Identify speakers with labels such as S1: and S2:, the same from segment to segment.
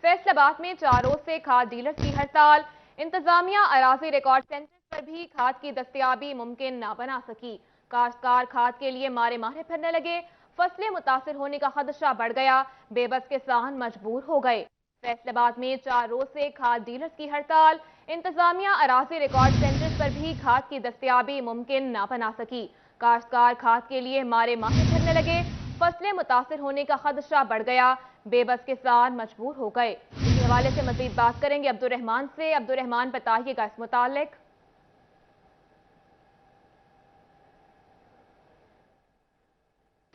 S1: फैसलाबाद में 4 रोज से खाद डीलर्स की हड़ताल। इंतजामिया अराजी रिकॉर्ड सेंटर पर भी खाद की दस्तयाबी मुमकिन ना बना सकी। काश्तकार खाद के लिए मारे मारे फिरने लगे। फसलें मुतासिर होने का खदशा बढ़ गया। बेबस किसान मजबूर हो गए। फैसलाबाद में 4 रोज से खाद डीलर्स की हड़ताल। इंतजामिया अराजी रिकॉर्ड सेंटर पर भी खाद की दस्तयाबी मुमकिन ना बना सकी। काश्तकार खाद के लिए मारे मारे फिरने लगे। फसलें मुतासिर होने का खदशा बढ़ गया। बेबस किसान मजबूर हो गए। इसी हवाले से मजीद बात करेंगे अब्दुर्रहमान से। अब्दुर्रहमान, बताइएगा इस मुतालिक।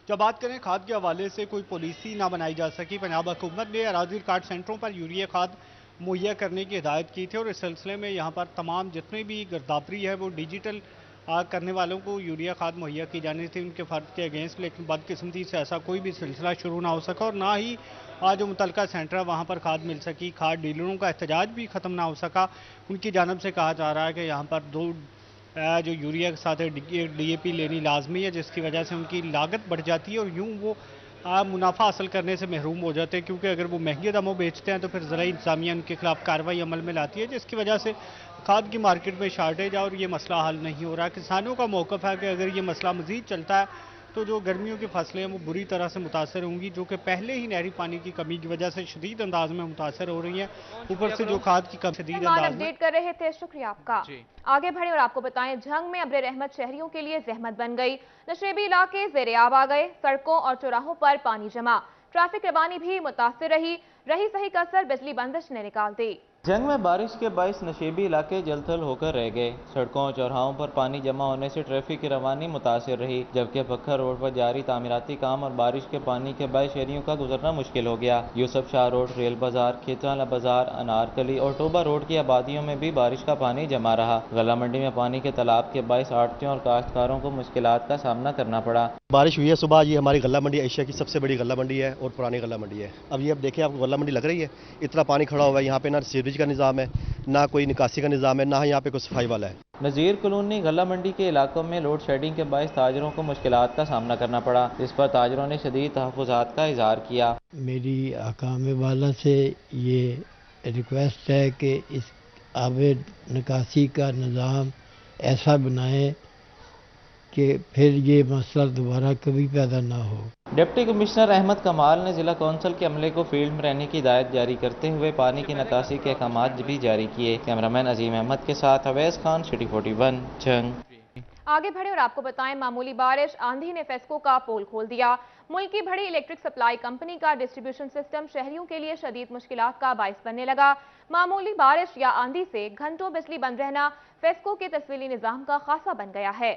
S2: जब बात करें खाद के हवाले से कोई पॉलिसी ना बनाई जा सकी। पंजाब हुकूमत ने अराजी रिकॉर्ड सेंटरों पर यूरिया खाद मुहैया करने की हिदायत की थी और इस सिलसिले में यहाँ पर तमाम जितने भी गिरदावरी है वो डिजिटल करने वालों को यूरिया खाद मुहैया की जानी थी उनके फ़र्ज के अगेंस्ट, लेकिन बदकिस्मती से ऐसा कोई भी सिलसिला शुरू ना हो सका और ना ही आज जो मुतलका सेंटर है वहाँ पर खाद मिल सकी। खाद डीलरों का एहतजाज भी ख़त्म ना हो सका। उनकी जानब से कहा जा रहा है कि यहाँ पर जो यूरिया के साथ DAP लेनी लाजमी है, जिसकी वजह से उनकी लागत बढ़ जाती है और यूँ वो मुनाफा हासिल करने से महरूम हो जाते हैं, क्योंकि अगर वो महंगे दामों बेचते हैं तो फिर ज़राई इंतज़ामिया उनके खिलाफ कार्रवाई अमल में लाती है, जिसकी वजह से खाद की मार्केट में शार्टेज है और ये मसला हल नहीं हो रहा। किसानों का मौक़िफ़ है कि अगर ये मसला मज़ीद चलता है तो जो गर्मियों की फसलें हैं वो बुरी तरह से मुतासर होंगी, जो कि पहले ही नहरी पानी की कमी की वजह से शदीद अंदाज में मुतासर हो रही हैं। ऊपर से जो खाद की कमी शदीद अंदाज में।
S1: अपडेट कर रहे थे, शुक्रिया आपका। आगे बढ़े और आपको बताएं, जंग में अब्र रहमत शहरियों के लिए जहमत बन गई। नशेबी इलाके ज़ेर-ए-आब आ गए। सड़कों और चौराहों पर पानी जमा। ट्रैफिक रवानी भी मुतासिर रही। सही कसर बिजली बंदिश ने निकाल दी।
S3: जंग में बारिश के बायस नशेबी इलाके जलथल होकर रह गए। सड़कों और चौराहों पर पानी जमा होने से ट्रैफिक की रवानी मुतासिर रही, जबकि पक्खर रोड पर जारी तामीराती काम और बारिश के पानी के बायस शहरियों का गुजरना मुश्किल हो गया। यूसुफ शाह रोड, रेल बाजार, खेतवाला बाजार, अनारकली और टोबा रोड की आबादियों में भी बारिश का पानी जमा रहा। गला मंडी में पानी के तालाब के बायस आड़तियों और काश्तकारों को मुश्किलात का सामना करना पड़ा।
S4: बारिश हुई है सुबह। ये हमारी गला मंडी एशिया की सबसे बड़ी गला मंडी है और पुरानी गला मंडी है। अब ये देखिए आपको गला मंडी लग रही है, इतना पानी खड़ा हुआ है। यहाँ पे ना सीवरेज का निज़ाम है, ना कोई निकासी का निज़ाम है, ना यहाँ पे कोई सफाई वाला है।
S3: नज़ीर कॉलोनी गला मंडी के इलाकों में लोड शेडिंग के बायस ताजरों को मुश्किलात का सामना करना पड़ा, जिस पर ताजरों ने शदीद तहफ़्फ़ुज़ात का इज़हार किया।
S5: मेरी हकाम वाला से ये रिक्वेस्ट है कि इस आबे निकासी का निज़ाम ऐसा बनाए कि फिर ये मसला दोबारा कभी पैदा ना हो।
S3: डिप्टी कमिश्नर अहमद कमाल ने जिला कौंसिल के अमले को फील्ड में रहने की हिदायत जारी करते हुए पानी की निकासी के अहकाम भी जारी किए। कैमरामैन अजीम अहमद के साथ अवैस खान, सिटी 41, जंग।
S1: आगे बढ़े और आपको बताएं, मामूली बारिश आंधी ने फेस्को का पोल खोल दिया। मुल्क की बड़ी इलेक्ट्रिक सप्लाई कंपनी का डिस्ट्रीब्यूशन सिस्टम शहरियों के लिए शदीद मुश्किलात का बाइस बनने लगा। मामूली बारिश या आंधी से घंटों बिजली बंद रहना फेस्को के तस्वीरी निजाम का खासा बन गया है।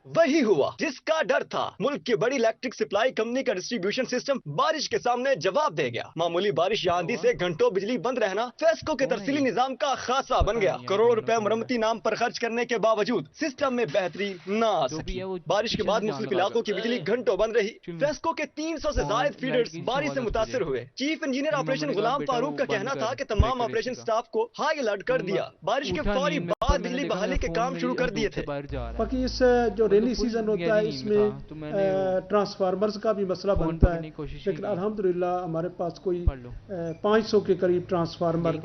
S6: वही हुआ जिसका डर था। मुल्क की बड़ी इलेक्ट्रिक सप्लाई कंपनी का डिस्ट्रीब्यूशन सिस्टम बारिश के सामने जवाब दे गया। मामूली बारिश या आंधी से घंटों बिजली बंद रहना फेस्को के तरसीली निजाम का खासा बन गया। करोड़ों रुपए मरम्मती नाम पर खर्च करने के बावजूद सिस्टम में बेहतरी न आ सकी। बारिश के बाद मुख्तलिफ इलाकों की बिजली घंटों बंद रही। फेस्को के 300 से ज्यादा फीडर्स बारिश से मुतासर हुए। चीफ इंजीनियर ऑपरेशन गुलाम फारूक का कहना था कि तमाम ऑपरेशन स्टाफ को हाई अलर्ट कर दिया। बारिश के फौरी बाद बिजली बहाली के काम शुरू कर दिए थे।
S7: बाकी इस जो रेनी सीजन होता है इसमें ट्रांसफार्मर्स का भी मसला बनता है, लेकिन अल्हम्दुलिल्लाह हमारे पास कोई 500 के करीब ट्रांसफार्मर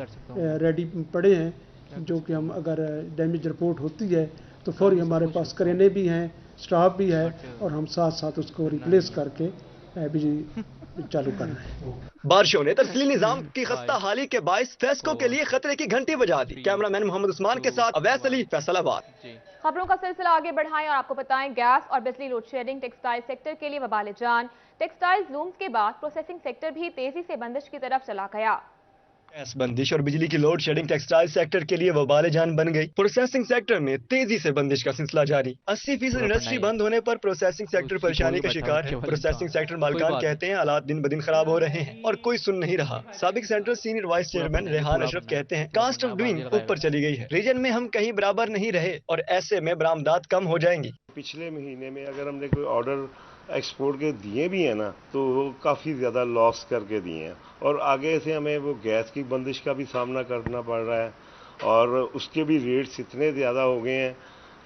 S7: रेडी पड़े हैं, जो कि हम अगर डैमेज रिपोर्ट होती है तो फौरी हमारे पास क्रेनें भी हैं, स्टाफ भी है और हम साथ साथ उसको रिप्लेस करके बिजली चालू कर रहे हैं।
S6: बारिशों ने तरसीली निजाम की खस्ता हाली के बायस फेस्को के लिए खतरे की घंटी बजा दी। कैमरामैन मोहम्मद उस्मान के साथ अवैस अली, फैसलाबाद।
S1: खबरों का सिलसिला आगे बढ़ाएं और आपको बताएं, गैस और बिजली लोड शेडिंग टेक्सटाइल सेक्टर के लिए वबाल जान। टेक्सटाइल लूम्स के बाद प्रोसेसिंग सेक्टर भी तेजी से बंदिश की तरफ चला गया।
S6: गैस बंदिश और बिजली की लोड शेडिंग टेक्सटाइल सेक्टर के लिए वबाल जान बन गई। प्रोसेसिंग सेक्टर में तेजी से बंदिश का सिलसिला जारी। 80% इंडस्ट्री बंद होने पर प्रोसेसिंग सेक्टर परेशानी का शिकार है। प्रोसेसिंग सेक्टर मालिकान कहते हैं हालात दिन ब दिन खराब हो रहे हैं और कोई सुन नहीं रहा। साबिक central senior vice chairman Rehan Ashraf कहते हैं कास्ट ऑफ डूइंग ऊपर चली गई है। रीजन में हम कहीं बराबर नहीं रहे और ऐसे में बरामदात कम हो जाएंगी।
S8: पिछले महीने में अगर हमने कोई ऑर्डर एक्सपोर्ट के दिए भी हैं ना, तो वो काफ़ी ज़्यादा लॉस करके दिए हैं और आगे से हमें वो गैस की बंदिश का भी सामना करना पड़ रहा है और उसके भी रेट्स इतने ज़्यादा हो गए हैं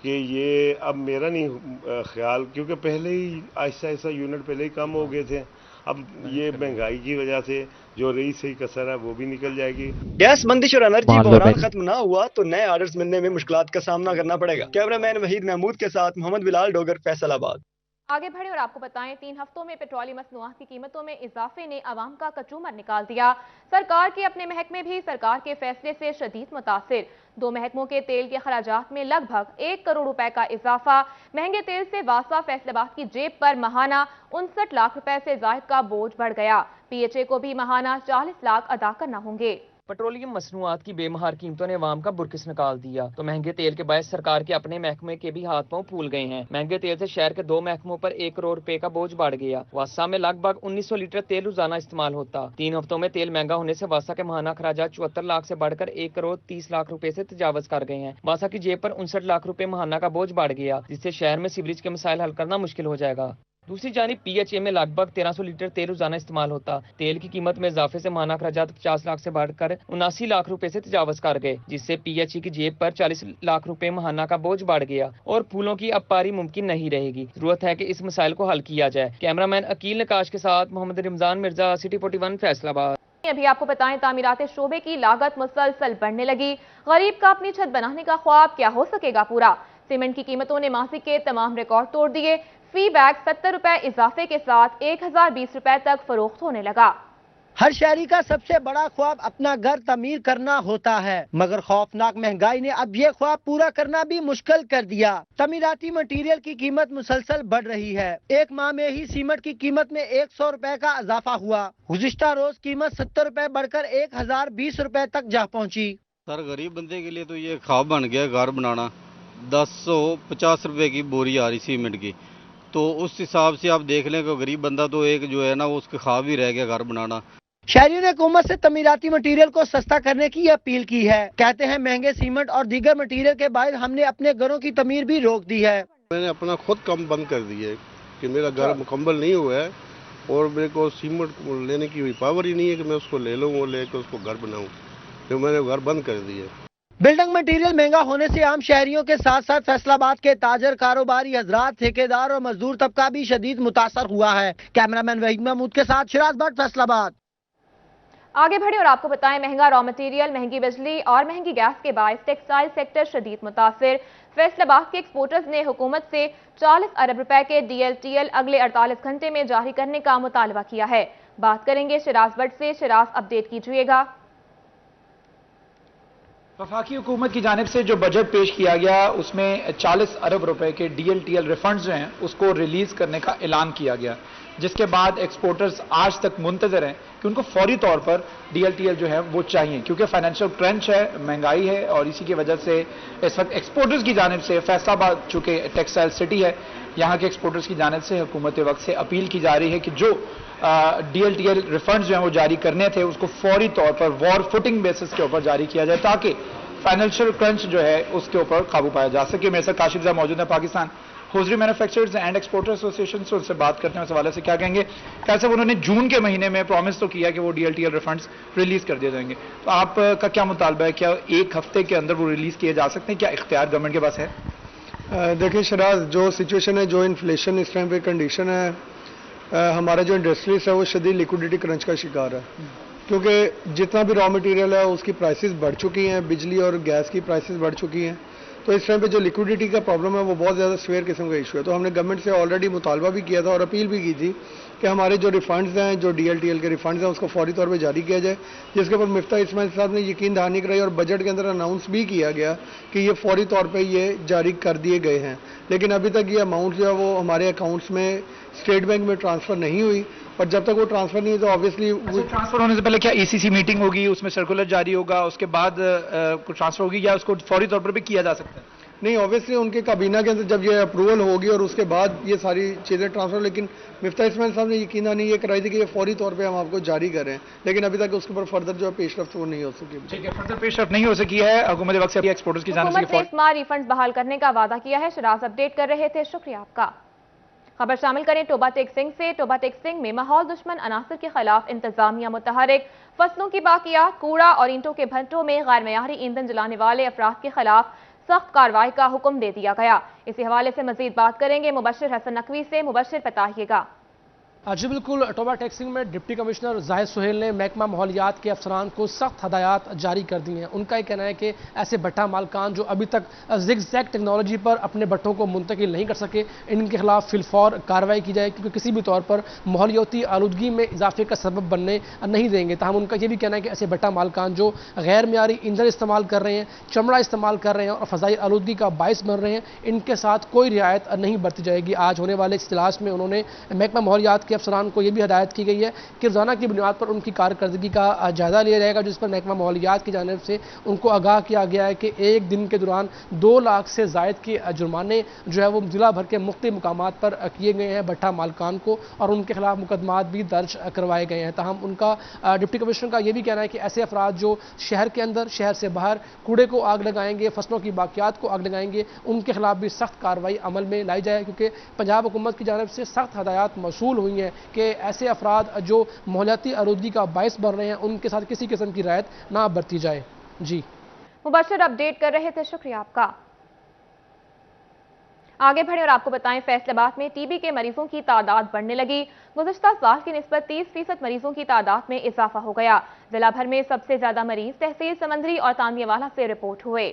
S8: कि ये अब मेरा नहीं ख्याल, क्योंकि पहले ही आहिस्ता आहिस्ता यूनिट पहले ही कम हो गए थे, اب یہ مہنگائی کی وجہ سے جو رہی صحیح کسر ہے وہ بھی نکل جائے گی۔
S6: گیس بندش اور انرجی بحران ختم نہ ہوا تو نئے آرڈرز ملنے میں مشکلات کا سامنا کرنا پڑے گا۔ کیمرہ مین وحید محمود کے ساتھ محمد بلال ڈوگر، فیصل آباد۔
S1: آگے بڑھیں اور آپ کو بتائیں 3 ہفتوں میں پیٹرولیم مصنوعات کی قیمتوں میں اضافے نے عوام کا کچومر نکال دیا۔ سرکار کے اپنے محکمے بھی سرکار کے فیصلے سے شدید متاثر۔ 2 محکموں کے تیل کے خراجات میں لگ بھگ 1 کروڑ روپے کا اضافہ۔ مہنگے تیل سے وابستہ فیصل آباد کی جیب پر ماہانہ 59 لاکھ روپے سے زائد کا بوجھ بڑھ گیا۔ پی ایچ اے کو بھی ماہانہ 40 لاکھ ادا کرنا ہوں گے۔
S9: پیٹرولیم مصنوعات کی بے مہار قیمتوں نے عوام کا برکس نکال دیا تو مہنگے تیل کے باعث سرکار کے اپنے محکمے کے بھی ہاتھ پاؤں پھول گئے ہیں۔ مہنگے تیل سے شہر کے 2 محکموں پر 1 کروڑ روپے کا بوجھ بڑھ گیا۔ واسا میں لگ بھگ 1900 لیٹر تیل روزانہ استعمال ہوتا۔ 3 ہفتوں میں تیل مہنگا ہونے سے واسا کے ماہانہ اخراجات 74 لاکھ سے بڑھ کر 1 کروڑ 30 لاکھ روپے سے تجاوز کر گئے ہیں۔ واسا کی جیب پر 59 لاکھ روپے ماہانہ کا بوجھ بڑھ گیا، جس سے شہر میں سیوریج کے مسائل حل کرنا مشکل ہو جائے گا۔ دوسری جانب پی ایچ اے میں لگ بھگ 1300 لیٹر تیل روزانہ استعمال ہوتا۔ تیل کی قیمت میں اضافے سے ماہانہ اخراجات 50 لاکھ سے بڑھ کر 79 لاکھ روپے سے تجاوز کر گئے، جس سے پی ایچ اے کی جیب پر 40 لاکھ روپے ماہانہ کا بوجھ بڑھ گیا اور پھولوں کی اب پاری ممکن نہیں رہے گی۔ ضرورت ہے کہ اس مسائل کو حل کیا جائے۔ کیمرہ مین عقیل نقاش کے ساتھ محمد رمضان مرزا، سٹی 41، فیصل آباد۔
S1: ابھی آپ کو بتائیں تعمیراتی شعبے کی لاگت مسلسل بڑھنے لگی۔ غریب کا اپنی چھت بنانے کا خواب کیا ہو سکے گا پورا؟ سیمنٹ کی قیمتوں نے ماضی کے تمام ریکارڈ توڑ دیے۔ فی بیگ 70 روپے اضافے کے ساتھ 1020 روپے تک فروخت ہونے لگا۔
S10: ہر شہری کا سب سے بڑا خواب اپنا گھر تعمیر کرنا ہوتا ہے، مگر خوفناک مہنگائی نے اب یہ خواب پورا کرنا بھی مشکل کر دیا۔ تعمیراتی مٹیریل کی قیمت مسلسل بڑھ رہی ہے۔ ایک ماہ میں ہی سیمنٹ کی قیمت میں 100 روپے کا اضافہ ہوا۔ گزشتہ روز قیمت 70 روپے بڑھ کر 1020 روپے تک جا پہنچی۔
S11: سر غریب بندے کے لیے تو یہ خواب بن گیا گھر بنانا۔ 150 روپے کی بوری آ رہی سیمنٹ کی، تو اس حساب سے آپ دیکھ لیں کہ غریب بندہ تو ایک جو ہے نا وہ اس کے خواب ہی رہ گیا گھر بنانا۔
S10: شہریوں نے حکومت سے تعمیراتی مٹیریل کو سستا کرنے کی اپیل کی ہے۔ کہتے ہیں مہنگے سیمنٹ اور دیگر مٹیریل کے باعث ہم نے اپنے گھروں کی تعمیر بھی روک دی ہے۔
S12: میں نے اپنا خود کام بند کر دیا ہے کہ میرا گھر مکمل نہیں ہوا ہے اور میرے کو سیمنٹ لینے کی پاور ہی نہیں ہے کہ میں اس کو لے لوں اور لے کے اس کو گھر بناؤں، تو میں نے گھر بند کر دیا ہے۔
S10: بلڈنگ مٹیریل مہنگا ہونے سے عام شہریوں کے ساتھ ساتھ فیصل آباد کے تاجر، کاروباری حضرات، ٹھیکیدار اور مزدور طبقہ بھی شدید متاثر ہوا ہے۔ کیمرہ مین وحید محمود کے ساتھ شراز بٹ، فیصل آباد۔
S1: آگے بڑھیں اور آپ کو بتائیں مہنگا را مٹیریل، مہنگی بجلی اور مہنگی گیس کے باعث ٹیکسٹائل سیکٹر شدید متاثر۔ فیصل آباد کے ایکسپورٹرز نے حکومت سے 40 ارب روپے کے ڈی ایل ٹی ایل اگلے 48 گھنٹے میں جاری کرنے کا مطالبہ کیا ہے۔ بات کریں گے شراز بٹ سے، شراز اپڈیٹ کیجیے گا۔
S13: وفاقی حکومت کی جانب سے جو بجٹ پیش کیا گیا اس میں 40 ارب روپے کے D L T L refunds جو ہیں اس کو ریلیز کرنے کا اعلان کیا گیا، جس کے بعد ایکسپورٹرز آج تک منتظر ہیں کہ ان کو فوری طور پر ڈی ایل ٹی ایل جو ہے وہ چاہیے، کیونکہ فائنینشیل کرنچ ہے، مہنگائی ہے، اور اسی کی وجہ سے اس وقت ایکسپورٹرز کی جانب سے فیصل آباد چونکہ ٹیکسٹائل سٹی ہے، یہاں کے ایکسپورٹرز کی جانب سے حکومت وقت سے اپیل کی جا رہی ہے کہ جو D L T L refunds جو ہیں وہ جاری کرنے تھے اس کو فوری طور پر وار فوٹنگ بیسس کے اوپر جاری کیا جائے تاکہ فائنینشیل کرنچ جو ہے اس کے اوپر قابو پایا جا سکے۔ میرے ساتھ کاشف صاحب موجود ہیں Pakistan hosiery manufacturers and exporter ایسوسی ایشن سے، ان سے بات کرتے ہیں اس حوالے سے کیا کہیں گے۔ کیسے انہوں نے جون کے مہینے میں پرومس تو کیا کہ وہ D L T L refunds release کر دیے جائیں گے، تو آپ کا کیا مطالبہ ہے؟ کیا 1 ہفتے کے اندر وہ ریلیز کیے جا سکتے ہیں؟ کیا اختیار گورنمنٹ کے پاس ہے؟
S14: دیکھیں شراز، جو سچویشن ہے، جو انفلیشن اس ٹائم پہ کنڈیشن ہے، ہمارا جو انڈسٹریز ہے وہ شدید لیکوڈیٹی کرنچ کا شکار ہے، کیونکہ جتنا بھی را مٹیریل ہے اس کی پرائسز بڑھ چکی ہیں، بجلی اور گیس کی پرائسز بڑھ چکی ہیں، تو اس ٹائم پہ جو لیکوڈیٹی کا پرابلم ہے وہ بہت زیادہ سویئر قسم کا ایشو ہے۔ تو ہم نے گورنمنٹ سے آلریڈی مطالبہ بھی کیا تھا اور اپیل بھی کی تھی کہ ہمارے جو ریفنڈز ہیں، جو ڈی ایل ٹی ایل کے ریفنڈز ہیں، اس کو فوری طور پہ جاری کیا جائے، جس کے اوپر مفتاح اسماعیل صاحب نے یقین دہانی کرائی اور بجٹ کے اندر اناؤنس بھی کیا گیا کہ یہ فوری طور پہ یہ جاری کر دیے گئے ہیں، لیکن ابھی تک یہ اماؤنٹ جو ہے وہ ہمارے اکاؤنٹس میں اسٹیٹ بینک میں ٹرانسفر نہیں ہوئی، اور جب تک وہ ٹرانسفر نہیں ہے تو آبویسلی
S13: ٹرانسفر ہونے سے پہلے کیا ای سی سی میٹنگ ہوگی، اس میں سرکولر جاری ہوگا، اس کے بعد ٹرانسفر ہوگی، یا اس کو فوری طور پر بھی کیا جا سکتا ہے؟
S14: نہیں، آبویسلی ان کے کابینہ کے اندر جب یہ اپروول ہوگی اور اس کے بعد یہ ساری چیزیں ٹرانسفر، لیکن مفتاح اسماعیل صاحب نے یقیناً یہ کرائی تھی کہ یہ فوری طور پہ ہم آپ کو جاری کریں، لیکن ابھی تک اس کے اوپر فردر جو ہے پیش رفت وہ نہیں ہو سکی۔
S13: ٹھیک ہے، فردر پیش رفت نہیں ہو سکی ہے حکومت وقت سے ایکسپورٹرز کی جانب سے۔
S1: حکومت نے اس ماہ ریفنڈز بحال کرنے کا وعدہ کیا ہے۔ شراز اپڈیٹ کر رہے تھے، شکریہ آپ کا۔ خبر شامل کریں ٹوبہ ٹیک سنگھ سے۔ ٹوبہ ٹیک سنگھ میں ماحول دشمن عناصر کے خلاف انتظامیہ متحرک، فصلوں کی باقیات، کوڑا اور اینٹوں کے بھٹوں میں غیر معیاری ایندھن جلانے والے افراد کے خلاف سخت کارروائی کا حکم دے دیا گیا۔ اسی حوالے سے مزید بات کریں گے مبشر حسن نقوی سے۔ مبشر، بتائیے گا۔
S15: جی بالکل، ٹوبا ٹیکسنگ میں ڈپٹی کمشنر زاہد سہیل نے محکمہ ماحولیات کے افسران کو سخت ہدایات جاری کر دی ہیں۔ ان کا یہ کہنا ہے کہ ایسے بھٹا مالکان جو ابھی تک زگ زیگ ٹیکنالوجی پر اپنے بھٹوں کو منتقل نہیں کر سکے، ان کے خلاف فی الفور کارروائی کی جائے، کیونکہ کسی بھی طور پر ماحولیاتی آلودگی میں اضافے کا سبب بننے نہیں دیں گے۔ تاہم ان کا یہ بھی کہنا ہے کہ ایسے بھٹا مالکان جو غیر معیاری ایندھن استعمال کر رہے ہیں، چمڑا استعمال کر رہے ہیں اور فضائی آلودگی کا باعث بن رہے ہیں، ان کے ساتھ کوئی رعایت نہیں برتی جائے گی۔ آج ہونے والے اجلاس میں انہوں نے محکمہ ماحولیات کے افسران کو یہ بھی ہدایت کی گئی ہے کہ روزانہ کی بنیاد پر ان کی کارکردگی کا جائزہ لیا جائے گا، جس پر محکمہ ماحولیات کی جانب سے ان کو آگاہ کیا گیا ہے کہ ایک دن کے دوران 2 لاکھ سے زائد کے جرمانے جو ہے وہ ضلع بھر کے مختلف مقامات پر کیے گئے ہیں بھٹا مالکان کو، اور ان کے خلاف مقدمات بھی درج کروائے گئے ہیں۔ تاہم ان کا ڈپٹی کمشنر کا یہ بھی کہنا ہے کہ ایسے افراد جو شہر کے اندر، شہر سے باہر کوڑے کو آگ لگائیں گے، فصلوں کی باقیات کو آگ لگائیں گے، ان کے خلاف بھی سخت کارروائی عمل میں لائی جائے، کیونکہ پنجاب حکومت کی جانب سے سخت ہدایات موصول ہوئی ہیں کہ ایسے افراد جو ماحولیاتی آلودگی کا باعث بن رہے ہیں ان کے ساتھ کسی قسم کی رعایت نہ برتی جائے۔ جی
S1: مبشر اپڈیٹ کر رہے تھے، شکریہ آپ کا۔ آگے بڑھیں اور آپ کو بتائیں، فیصل آباد میں ٹی بی کے مریضوں کی تعداد بڑھنے لگی۔ گزشتہ سال کی نسبت 30% مریضوں کی تعداد میں اضافہ ہو گیا۔ ضلع بھر میں سب سے زیادہ مریض تحصیل سمندری اور تانیہ والا سے رپورٹ ہوئے۔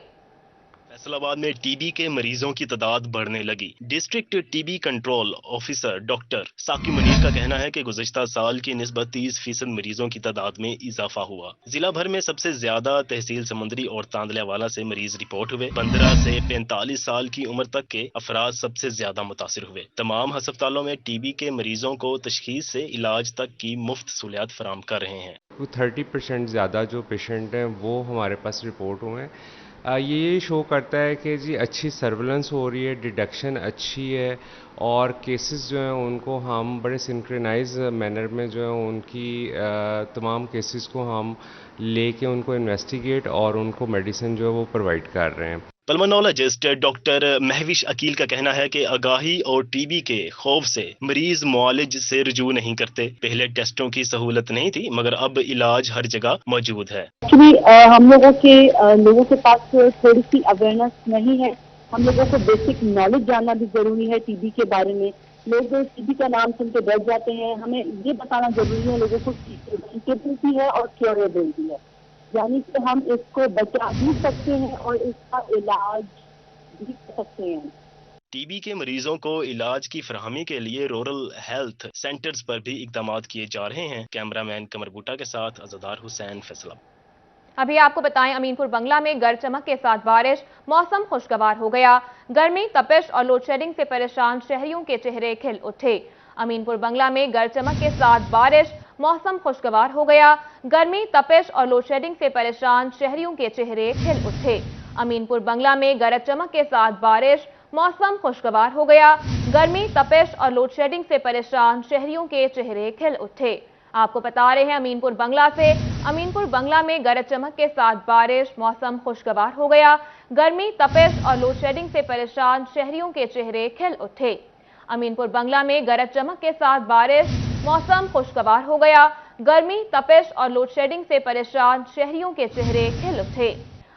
S16: فیصل آباد میں ٹی بی کے مریضوں کی تعداد بڑھنے لگی۔ District T B control officer doctor Saqib Munir کا کہنا ہے کہ گزشتہ سال کی نسبت 30% مریضوں کی تعداد میں اضافہ ہوا۔ ضلع بھر میں سب سے زیادہ تحصیل سمندری اور تاندلہ والا سے مریض رپورٹ ہوئے۔ 15 سے 45 سال کی عمر تک کے افراد سب سے زیادہ متاثر ہوئے۔ تمام ہسپتالوں میں ٹی بی کے مریضوں کو تشخیص سے علاج تک کی مفت سہولیات فراہم کر رہے ہیں۔
S17: 30% زیادہ جو پیشنٹ ہیں وہ ہمارے پاس رپورٹ ہوئے ہیں۔ یہ شو کرتا ہے کہ جی اچھی سرویلنس ہو رہی ہے، ڈیٹیکشن اچھی ہے، اور کیسز جو ہیں ان کو ہم بڑے سنکرنائز مینر میں جو ہے ان کی تمام کیسز کو ہم لے کے ان کو انویسٹیگیٹ اور ان کو میڈیسن جو ہے وہ پرووائڈ کر رہے ہیں۔
S16: پلمونالوجسٹ ڈاکٹر مہوش عقیل کا کہنا ہے کہ آگاہی اور ٹی بی کے خوف سے مریض معالج سے رجوع نہیں کرتے۔ پہلے ٹیسٹوں کی سہولت نہیں تھی، مگر اب علاج ہر جگہ موجود ہے۔
S18: ہم لوگوں کے پاس تھوڑی سی اویئرنیس نہیں ہے۔ ہم لوگوں کو بیسک نالج جاننا بھی ضروری ہے ٹی بی کے بارے میں۔ لوگ ٹی بی کا نام سن کے ڈر جاتے ہیں۔ ہمیں یہ بتانا ضروری ہے لوگوں کو پریونٹیبل ہے اور کیوریبل بھی ہے، یعنی کہ ہم اس کو بچا بھی سکتے ہیں اور اس کا علاج بھی کر سکتے ہیں۔
S16: ٹی بی کے مریضوں کو علاج کی فراہمی کے لیے رورل ہیلتھ سینٹرز پر بھی اقدامات کیے جا رہے ہیں۔ کیمرہ مین قمر بوٹا کے ساتھ عزادار حسین، فیصل آباد۔
S1: ابھی آپ کو بتائیں، امین پور بنگلہ میں گرج چمک کے ساتھ بارش، موسم خوشگوار ہو گیا۔ گرمی، تپش اور لوڈ شیڈنگ سے پریشان شہریوں کے چہرے کھل اٹھے۔ امین پور بنگلہ میں گرج چمک کے ساتھ بارش، موسم خوشگوار ہو گیا۔ گرمی، تپش اور لوڈ شیڈنگ سے پریشان شہریوں کے چہرے کھل اٹھے۔ امین پور بنگلہ میں گرج چمک کے ساتھ بارش، موسم خوشگوار ہو گیا۔ گرمی، تپش اور لوڈ شیڈنگ سے پریشان شہریوں کے چہرے کھل اٹھے۔ آپ کو بتا رہے ہیں امین پور بنگلہ سے، امین پور بنگلہ میں گرج چمک کے ساتھ بارش، موسم خوشگوار ہو گیا۔ گرمی، تپش اور لوڈ شیڈنگ سے پریشان شہریوں کے چہرے کھل اٹھے۔ امین پور بنگلہ میں گرج چمک کے ساتھ بارش، موسم خوشگوار ہو گیا۔ گرمی، تپش اور لوڈ شیڈنگ سے پریشان شہریوں کے چہرے کھل اٹھے۔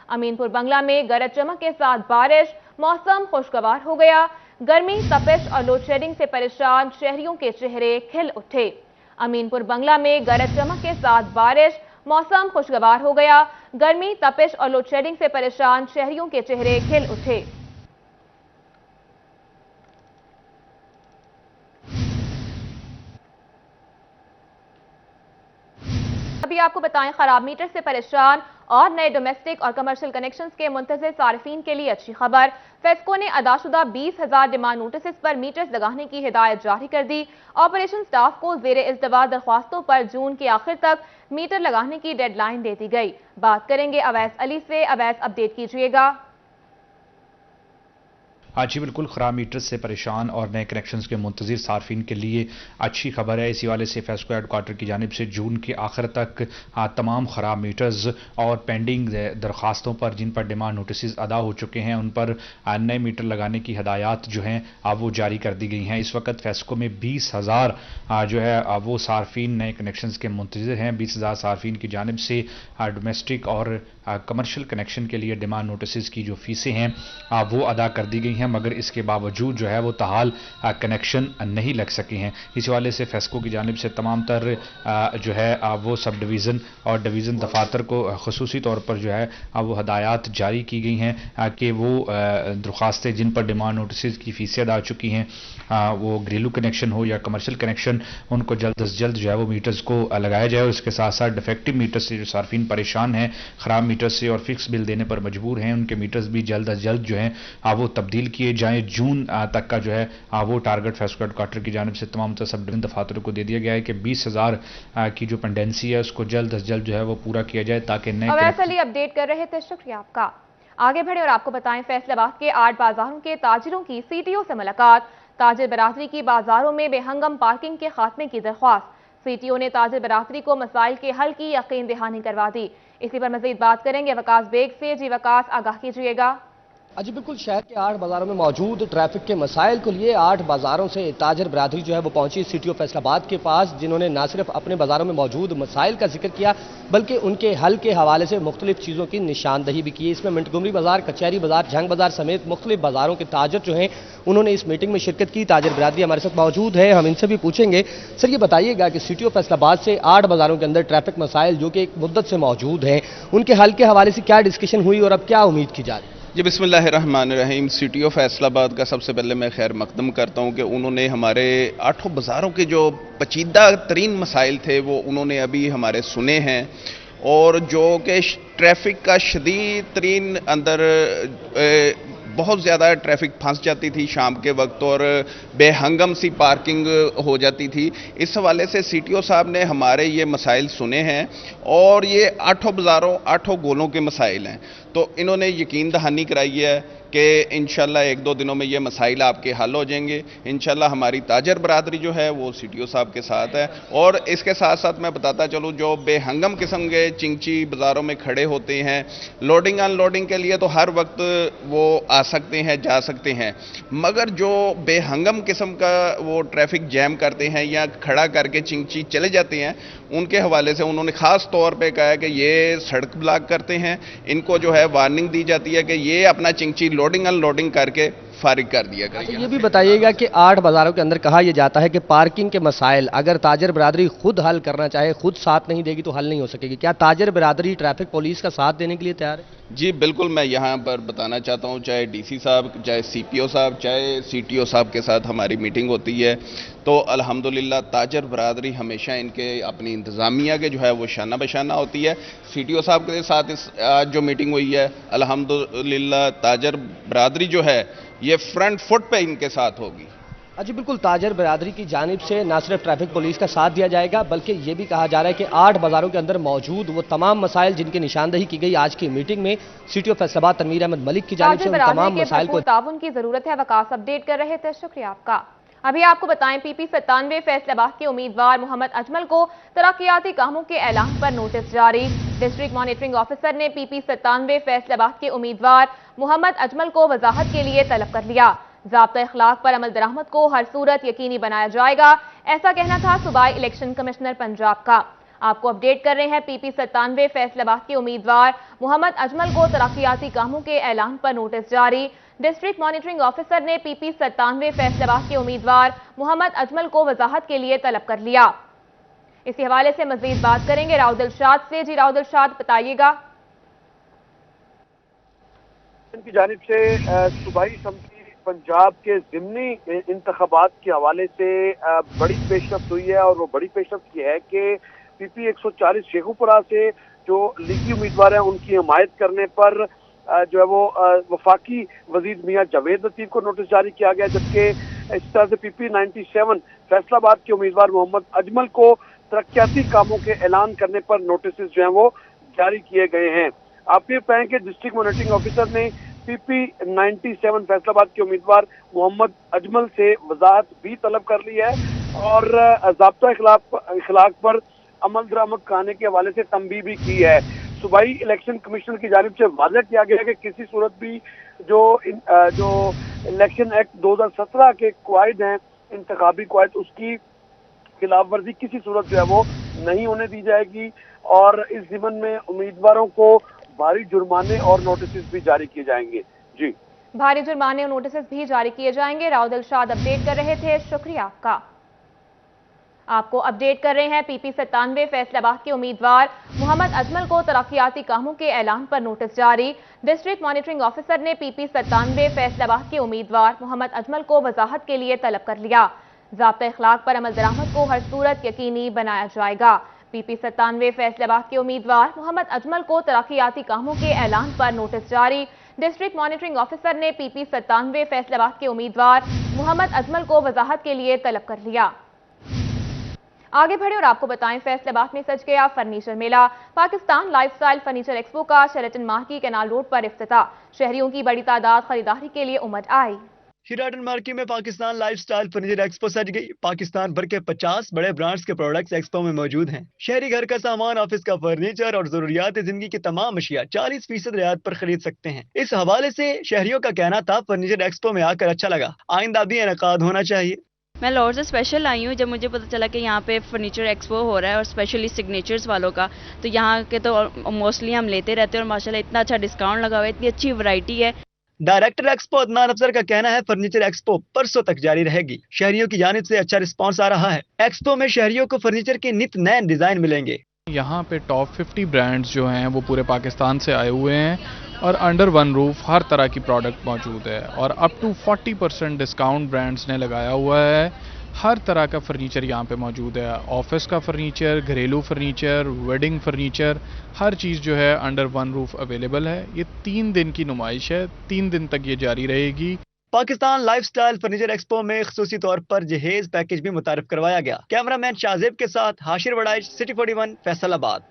S1: امین پور بنگلہ میں گرج چمک کے ساتھ بارش، موسم خوشگوار ہو گیا۔ گرمی، تپش اور لوڈ شیڈنگ سے پریشان شہریوں کے چہرے کھل اٹھے۔ امین پور بنگلہ میں گرج چمک کے ساتھ بارش، موسم خوشگوار ہو گیا۔ گرمی، تپش اور لوڈ شیڈنگ سے پریشان شہریوں کے چہرے کھل اٹھے۔ ابھی آپ کو بتائیں، خراب میٹر سے پریشان اور نئے ڈومیسٹک اور کمرشل کنیکشنز کے منتظر صارفین کے لیے اچھی خبر۔ فیسکو نے ادا شدہ 20,000 ڈیمانڈ نوٹسز پر میٹرز لگانے کی ہدایت جاری کر دی۔ آپریشن سٹاف کو زیر التوا درخواستوں پر جون کے آخر تک میٹر لگانے کی ڈیڈ لائن دے دی گئی۔ بات کریں گے اویس علی سے۔ اویس، اپڈیٹ کیجئے گا۔
S13: جی بالکل، خراب میٹر سے پریشان اور نئے کنیکشنز کے منتظر صارفین کے لیے اچھی خبر ہے۔ اسی حوالے سے فیسکو ہیڈ کوارٹر کی جانب سے جون کے آخر تک تمام خراب میٹرز اور پینڈنگ درخواستوں پر جن پر ڈیمانڈ نوٹسز ادا ہو چکے ہیں ان پر نئے میٹر لگانے کی ہدایات جو ہیں وہ جاری کر دی گئی ہیں۔ اس وقت فیسکو میں 20,000 جو ہے وہ صارفین نئے کنیکشنز کے منتظر ہیں۔ 20,000 صارفین کی جانب سے ڈومیسٹک اور کمرشل کنیکشن کے لیے ڈیمانڈ نوٹسز کی جو فیسیں ہیں وہ ادا کر دی گئی ہیں۔ हैं, मगर इसके बावजूद जो है वो ताहाल कनेक्शन नहीं लग सके हैं। इस हवाले से फेस्को की जानिब से तमाम तर जो है वो सब डिवीज़न और डिवीज़न दफातर को खसूसी तौर पर जो है वो हदायत जारी की गई हैं कि वो दरख्वास्तें जिन पर डिमांड नोटिस की फीसद आ चुकी हैं, वो घरेलू कनेक्शन हो या कमर्शियल कनेक्शन, उनको जल्द अज जल्द जो है वो मीटर्स को लगाया जाए। और इसके साथ साथ डिफेक्टिव मीटर से जो सार्फिन परेशान हैं, ख़राब मीटर से और फिक्स बिल देने पर मजबूर हैं, उनके मीटर्स भी जल्द अज जल्द जो है वो तब्दील किए जाएँ। जून तक का जो है वो टारगेट फेस्को हेडक्वार्टर की जानिब से तमाम सब डिवीजन दफातरों को दे दिया गया है कि 20,000 की जो पेंडेंसी है उसको जल्द अज जल्द जो है वो पूरा किया जाए ताकि नए
S1: अपडेट कर रहे थे, शुक्रिया आपका। आगे बढ़े और आपको बताएं, फैसलाबाद के 8 बाजारों के ताजिरों की सीटीओ से मुलाकात। ताजिर बरादरी की बाजारों में बेहंगम पार्किंग के खात्मे की दरख्वास्त। सीटीओ ने ताजिर बरादरी को मसाइल के हल की यकीन दहानी करवा दी। इसी पर मजीद बात करेंगे वकास बेग से। जी वकास, आगाह कीजिएगा।
S19: जी बिल्कुल, शहर के 8 बाजारों में मौजूद ट्रैफिक के मसाइल को लिए 8 बाजारों से ताजर बरादरी जो है वो पहुंची सीटीओ फैसलाबाद के पास, जिन्होंने न सिर्फ अपने बाजारों में मौजूद मसाइल का जिक्र किया बल्कि उनके हल के हवाले से मुख्तलिफ चीज़ों की निशानदही भी की। इसमें मिंटगुमरी बाजार, कचहरी बाजार, जंग बाजार समेत मुख्तलिफ बाजारों के ताजर जो हैं उन्होंने इस मीटिंग में शिरकत की। ताजर बरादरी हमारे साथ मौजूद है, हम इनसे भी पूछेंगे। सर, ये बताइएगा कि सीटीओ फैसलाबाद से 8 बाजारों के अंदर ट्रैफिक मसाइल जो कि एक मुद्दत से मौजूद हैं, उनके हल के हवाले से क्या डिस्कशन हुई और अब क्या उम्मीद की जा रही है?
S20: जी बिस्मिल्लाहिर्रहमानिर्रहीम। सीटीओ फैसलाबाद का सबसे पहले मैं खैर मकदम करता हूं कि उन्होंने हमारे 8 बाज़ारों के जो पेचीदा तरीन मसाइल थे वो उन्होंने अभी हमारे सुने हैं, और जो कि ट्रैफिक का शदीद तरीन अंदर बहुत ज़्यादा ट्रैफिक फंस जाती थी शाम के वक्त और बेहंगम सी पार्किंग हो जाती थी। इस हवाले से सीटीओ साहब ने हमारे ये मसाइल सुने हैं और ये 8 बाज़ारों 8 गोलों के मसाइल हैं। तो इन्होंने यकीन दहानी कराई है कि इंशाल्लाह 1-2 दिनों में ये मसाइल आपके हल हो जाएंगे। इंशाल्लाह हमारी ताजर बरादरी जो है वो सीटीओ साहब के साथ है। और इसके साथ साथ मैं बताता चलूँ, जो बेहंगम किस्म के चिंची बाज़ारों में खड़े होते हैं लोडिंग अनलोडिंग के लिए, तो हर वक्त वो आ सकते हैं, जा सकते हैं, मगर जो बेहंगम किस्म का वो ट्रैफिक जैम करते हैं या खड़ा करके चिंची चले जाते हैं, उनके हवाले से उन्होंने ख़ास तौर पे कहा है कि ये सड़क ब्लॉक करते हैं, इनको जो है वार्निंग दी जाती है कि ये अपना चिंची लोडिंग अनलोडिंग करके फारिग कर दिया गया।
S19: अच्छा, ये भी बताइएगा कि 8 बाजारों के अंदर कहा यह जाता है कि पार्किंग के मसाइल अगर ताजर बरादरी खुद हल करना चाहे, खुद साथ नहीं देगी तो हल नहीं हो सकेगी। क्या ताजर बरादरी ट्रैफिक पुलिस का साथ देने के लिए तैयार है?
S20: जी बिल्कुल, मैं यहाँ पर बताना चाहता हूँ, चाहे डीसी साहब, चाहे सीपीओ साहब, चाहे सीटीओ साहब के साथ हमारी मीटिंग होती है तो अल्हम्दुलिल्लाह ताजर बरादरी हमेशा इनके अपनी इंतज़ामिया के जो है वो शाना बशाना होती है। सीटीओ साहब के साथ इस आज जो मीटिंग हुई है अल्हम्दुलिल्लाह ताजर बरादरी जो है ये फ्रंट फुट पे इनके साथ होगी।
S19: जी बिल्कुल, ताजर बरादरी की जानिब से न सिर्फ ट्रैफिक पुलिस का साथ दिया जाएगा बल्कि ये भी कहा जा रहा है कि 8 बाजारों के अंदर मौजूद वो तमाम मसाइल जिनकी निशानदही की गई आज की मीटिंग में सीटीओ फैसलाबाद तनवीर अहमद मलिक की जानिब से उन तमाम मसाइल को
S1: ताउन की जरूरत है। वकास अपडेट कर रहे थे, शुक्रिया आपका। अभी आपको बताएं, PP 97 फैसलाबाद के उम्मीदवार मोहम्मद अजमल को तरक्याती कामों के ऐलान पर नोटिस जारी। डिस्ट्रिक्ट मॉनिटरिंग ऑफिसर ने PP 97 फैसलाबाद के उम्मीदवार मोहम्मद अजमल को वजाहत के लिए तलब कर लिया। ज़ाब्ता इखलाक पर अमल दरामद को हर सूरत यकीनी बनाया जाएगा, ऐसा कहना था सूबाई इलेक्शन कमिश्नर पंजाब का। आपको अपडेट कर रहे हैं, PP 97 फैसलाबाद के उम्मीदवार मोहम्मद अजमल को तरक्याती कामों के ऐलान पर नोटिस जारी। डिस्ट्रिक्ट मॉनिटरिंग ऑफिसर ने PP 97 फैसलाबाद के उम्मीदवार मोहम्मद अजमल को वजाहत के लिए तलब कर लिया। इसी हवाले से मजीद बात करेंगे राव दिलशाद से। जी राव दिलशाद, बताइएगा।
S21: की जानिब से सूबाई असम्बली पंजाब के ज़िमनी इंतखाबात के हवाले से बड़ी पेशरफ्त हुई है, और वो बड़ी पेशरफ्त ये है कि PP 140 शेखुपुरा से जो लीगी उम्मीदवार हैं उनकी हमायत करने पर जो है वो वफाकी वजीर मियां जावेद लतीफ को नोटिस जारी किया गया, जबकि इस तरह से PP 97 फैसलाबाद के उम्मीदवार मोहम्मद अजमल को तरक्याती कामों के ऐलान करने पर नोटिस जो हैं वो जारी किए गए हैं। आप ये कहें कि डिस्ट्रिक्ट मॉनिटरिंग ऑफिसर ने PP 97 फैसलाबाद के उम्मीदवार मोहम्मद अजमल से वजाहत भी तलब कर ली है और ज़ाब्ता इखलाक पर अमल दरामद कराने के हवाले से तंबीह भी की है। सूबाई इलेक्शन कमीशन की जानिब से वाज़ेह किया गया है कि किसी सूरत भी जो इलेक्शन एक्ट 2017 के कवायद हैं, इंतखाबी कवायद, उसकी खिलाफ वर्जी किसी सूरत जो है वो नहीं होने दी जाएगी, और इस ज़िमन में उम्मीदवारों को भारी जुर्माने और नोटिस भी जारी किए जाएंगे। जी
S1: भारी जुर्माने और नोटिस भी जारी किए जाएंगे। राव दिलशाद अपडेट कर रहे थे, शुक्रिया आपका। आपको अपडेट कर रहे हैं PP 97 फैसलाबाद के उम्मीदवार मोहम्मद अजमल को तरक्याती कामों के ऐलान पर नोटिस जारी। डिस्ट्रिक्ट मॉनिटरिंग ऑफिसर ने PP 97 फैसलाबाद के उम्मीदवार मोहम्मद अजमल को वजाहत के लिए तलब कर लिया। ज़ाब्ता इखलाक पर अमल दरामद को हर सूरत यकीनी बनाया जाएगा। PP 97 फैसलाबाद के उम्मीदवार मोहम्मद अजमल को तरक्याती कामों के ऐलान पर नोटिस जारी। डिस्ट्रिक्ट मॉनिटरिंग ऑफिसर ने PP 97 फैसलाबाद के उम्मीदवार मोहम्मद अजमल को वजाहत के लिए तलब कर लिया। आगे बढ़े और आपको बताएं, फैसलाबाद में सज गया फर्नीचर मेला। पाकिस्तान लाइफस्टाइल फर्नीचर एक्सपो का शेराटन मार्की कैनाल रोड पर इफ्तिताह। शहरियों की बड़ी तादाद खरीदारी के लिए उमड़ आई।
S6: शेराटन मार्की में पाकिस्तान लाइफस्टाइल फर्नीचर एक्सपो सज गई। पाकिस्तान भर के 50 बड़े ब्रांड्स के प्रोडक्ट्स एक्सपो में मौजूद हैं। शहरी घर का सामान, ऑफिस का फर्नीचर और जरूरियात जिंदगी की तमाम अशिया 40% रियायत पर खरीद सकते हैं। इस हवाले से शहरियों का कहना था, फर्नीचर एक्सपो में आकर अच्छा लगा, आइंदा भी इनेकाद होना चाहिए।
S2: मैं लाहौर से स्पेशल आई हूँ। जब मुझे पता चला कि यहाँ पे फर्नीचर एक्सपो हो रहा है और स्पेशली सिग्नेचर्स वालों का, तो यहाँ के तो मोस्टली हम लेते रहते हैं और माशाल्लाह इतना अच्छा डिस्काउंट लगा हुआ है, इतनी अच्छी वैरायटी है।
S6: डायरेक्टर एक्सपो अदनान अफसर का कहना है, फर्नीचर एक्सपो परसों तक जारी रहेगी। शहरियों की जानिब से अच्छा रिस्पांस आ रहा है। एक्सपो में शहरियों को फर्नीचर के नित नए डिजाइन मिलेंगे।
S22: यहाँ पे टॉप 50 ब्रांड्स जो हैं वो पूरे पाकिस्तान से आए हुए हैं और अंडर वन रूफ हर तरह की प्रोडक्ट मौजूद है और अप टू 40% डिस्काउंट ब्रांड्स ने लगाया हुआ है। हर तरह का फर्नीचर यहाँ पे मौजूद है। ऑफिस का फर्नीचर, घरेलू फर्नीचर, वेडिंग फर्नीचर, हर चीज़ जो है अंडर वन रूफ अवेलेबल है। ये 3 दिन की नुमाइश है, 3 दिन तक ये जारी रहेगी।
S6: पाकिस्तान लाइफस्टाइल फर्नीचर एक्सपो में खसूसी तौर पर जहेज पैकेज भी मुतारिफ करवाया गया। कैमरामैन शाहजेब के साथ हाशिर वड़ाइश, सिटी 41 फैसलाबाद।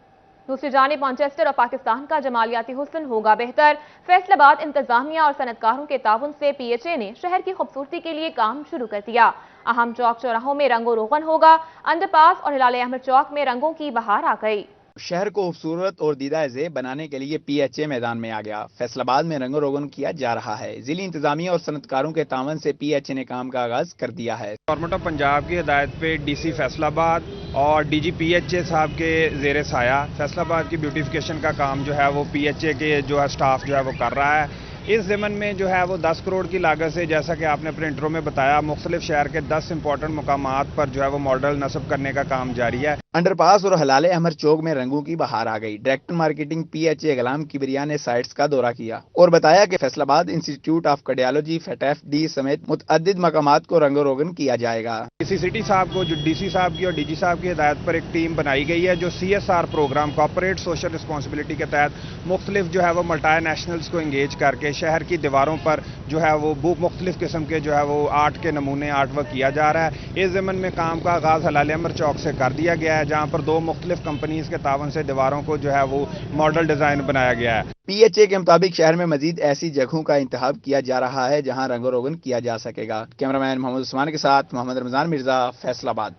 S1: दूसरी जानिब मैनचेस्टर और पाकिस्तान का जमालियाती हुस्न होगा बेहतर। फैसलाबाद इंतजामिया और सनतकारों के ताउन से PHA ने शहर की खूबसूरती के लिए काम शुरू कर दिया। अहम चौक चौराहों में रंगो रोगन होगा। अंडरपास और हिलाल अहमद चौक में रंगों की बहार आ गई।
S23: शहर को खूबसूरत और दीदा ज़ेब बनाने के लिए PHA मैदान में आ गया। फैसलाबाद में रंगो रोगन किया जा रहा है। जिली इंतजामिया और सनतकारों के तावन से PHA ने काम का आगाज कर दिया है।
S24: गवर्नमेंट ऑफ पंजाब की हिदायत पे DC फैसलाबाद और DG PHA साहब के जेर साया फैसलाबाद की ब्यूटिफिकेशन का काम जो है वो PHA के जो है स्टाफ जो है वो कर रहा है। इस ज़मन में जो है वो 10 करोड़ की लागत से, जैसा कि आपने अपने इंट्रो में बताया, मुख्तलिफ शहर के 10 इंपॉर्टेंट मुकामात पर जो है वो मॉडल नस्ब करने का काम जारी है।
S23: अंडरपास और हिलाल अहमद चौक में रंगों की बहार आ गई। डायरेक्टर मार्केटिंग PHA गुलाम किबरिया ने साइट्स का दौरा किया और बताया कि Faisalabad institute of cardiology FATF-D समेत मुतअद्दिद मकामात को रंगो रोगन किया जाएगा।
S24: सिटी साहब को, जो DC साहब की और DG साहब की हिदायत पर एक टीम बनाई गई है जो CSR programme, corporate social responsibility के तहत मुख्तलिफ जो है वो मल्टी नेशनल्स को इंगेज करके शहर की दीवारों पर जो है वो मुख्तलिफ किस्म के जो है वो आर्ट के नमूने, आर्ट वर्क किया जा रहा है। इस ज़मन में काम का आगाज हिलाल अहमद चौक से कर दिया गया है, जहाँ पर 2 मुख्तलिफ कंपनीज के तावन से दीवारों को जो है वो मॉडल डिजाइन बनाया गया है।
S23: PHA के मुताबिक शहर में मजीद ऐसी जगहों का इंतखाब किया जा रहा है जहाँ रंगो रोगन किया जा सकेगा। कैमरामैन मोहम्मद उस्मान के साथ मोहम्मद रमजान मिर्जा, फैसलाबाद।